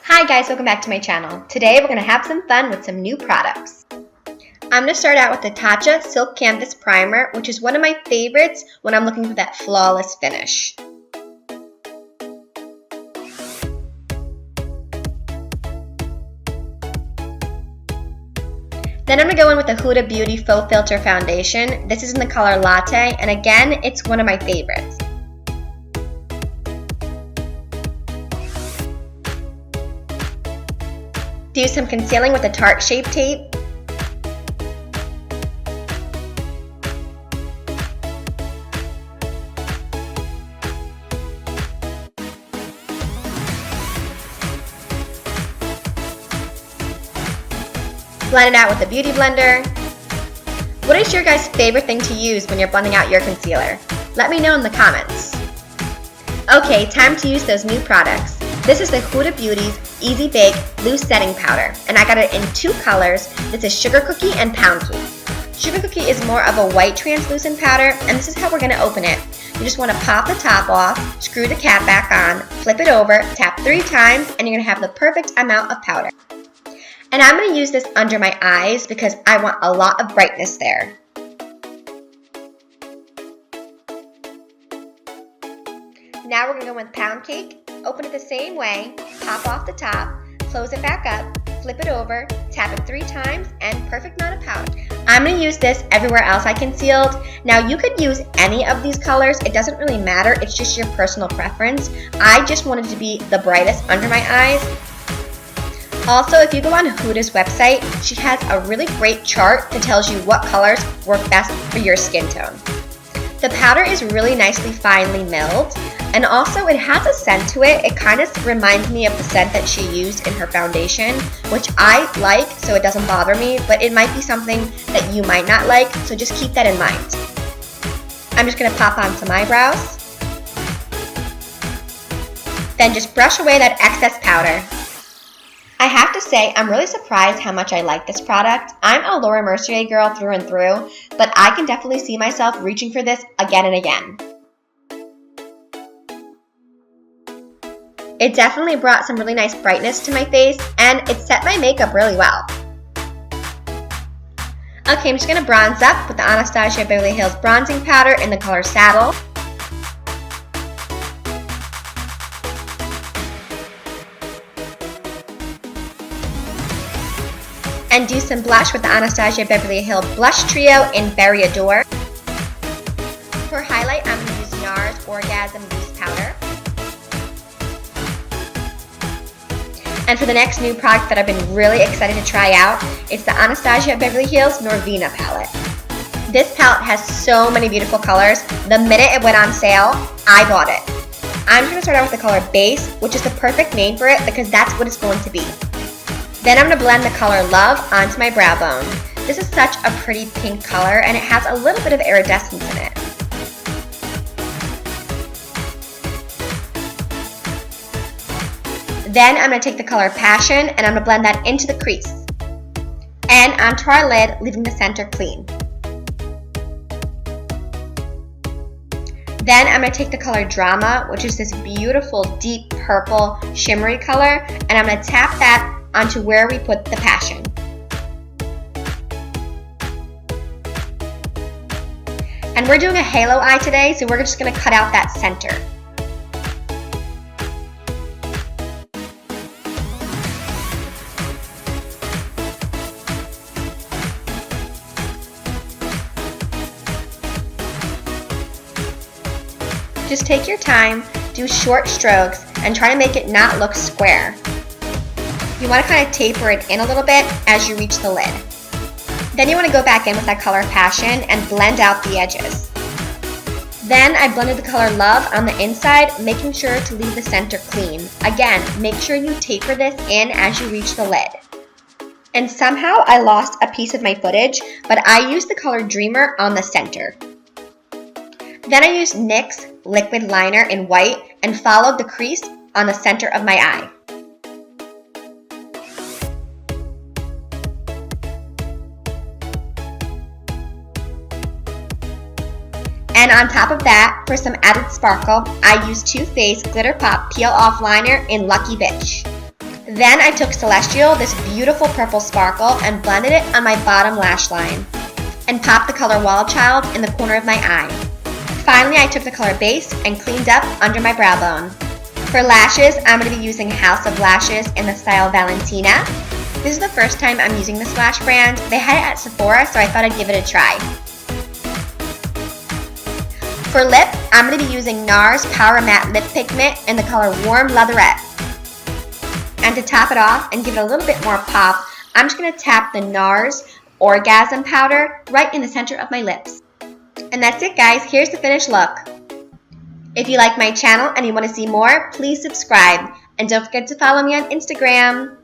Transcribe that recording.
Hi guys, welcome back to my channel. Today we're going to have some fun with some new products. I'm going to start out with the Tatcha Silk Canvas Primer, which is one of my favorites when I'm looking for that flawless finish. Then I'm going to go in with the Huda Beauty Faux Filter Foundation. This is in the color Latte, and again, it's one of my favorites. Do some concealing with the Tarte Shape Tape. Blend it out with the Beauty Blender. What is your guys' favorite thing to use when you're blending out your concealer? Let me know in the comments. Okay, time to use those new products. This is the Huda Beauty's Easy Bake Loose Setting Powder, and I got it in two colors. This is Sugar Cookie and Pound Cake. Sugar Cookie is more of a white translucent powder, and this is how we're going to open it. You just want to pop the top off, screw the cap back on, flip it over, tap 3 times, and you're going to have the perfect amount of powder. And I'm going to use this under my eyes because I want a lot of brightness there. Now we're going to go with Pound Cake. Open it the same way, pop off the top, close it back up, flip it over, tap it 3 times, and perfect amount of powder. I'm going to use this everywhere else I concealed. Now you could use any of these colors, it doesn't really matter, it's just your personal preference. I just wanted to be the brightest under my eyes. Also, if you go on Huda's website, she has a really great chart that tells you what colors work best for your skin tone. The powder is really nicely finely milled, and also it has a scent to it. It kind of reminds me of the scent that she used in her foundation, which I like, so it doesn't bother me, but it might be something that you might not like, so just keep that in mind. I'm just going to pop on some eyebrows. Then just brush away that excess powder. I have to say, I'm really surprised how much I like this product. I'm a Laura Mercier girl through and through, but I can definitely see myself reaching for this again and again. It definitely brought some really nice brightness to my face, and it set my makeup really well. Okay, I'm just going to bronze up with the Anastasia Beverly Hills Bronzing Powder in the color Saddle. And do some blush with the Anastasia Beverly Hills Blush Trio in Berry Adore. For highlight, I'm going to use Nars Orgasm Loose Powder. And for the next new product that I've been really excited to try out, it's the Anastasia Beverly Hills Norvina Palette. This palette has so many beautiful colors. The minute it went on sale, I bought it. I'm just going to start out with the color Base, which is the perfect name for it because that's what it's going to be. Then I'm going to blend the color Love onto my brow bone. This is such a pretty pink color, and it has a little bit of iridescence in it. Then I'm going to take the color Passion, and I'm going to blend that into the crease. And onto our lid, leaving the center clean. Then I'm going to take the color Drama, which is this beautiful deep purple shimmery color, and I'm going to tap that onto where we put the Passion. And we're doing a halo eye today, so we're just going to cut out that center. Just take your time, do short strokes, and try to make it not look square. You want to kind of taper it in a little bit as you reach the lid. Then you want to go back in with that color Passion and blend out the edges. Then I blended the color Love on the inside, making sure to leave the center clean. Again, make sure you taper this in as you reach the lid. And somehow I lost a piece of my footage, but I used the color Dreamer on the center. Then I used NYX liquid liner in white and followed the crease on the center of my eye. And on top of that, for some added sparkle, I used Too Faced Glitter Pop Peel Off Liner in Lucky Bitch. Then I took Celestial, this beautiful purple sparkle, and blended it on my bottom lash line. And popped the color Wild Child in the corner of my eye. Finally, I took the color Base and cleaned up under my brow bone. For lashes, I'm going to be using House of Lashes in the style Valentina. This is the first time I'm using this lash brand. They had it at Sephora, so I thought I'd give it a try. For lip, I'm going to be using Nars Power Matte Lip Pigment in the color Warm Leatherette. And to top it off and give it a little bit more pop, I'm just going to tap the Nars Orgasm powder right in the center of my lips. And that's it, guys. Here's the finished look. If you like my channel and you want to see more, please subscribe. And don't forget to follow me on Instagram.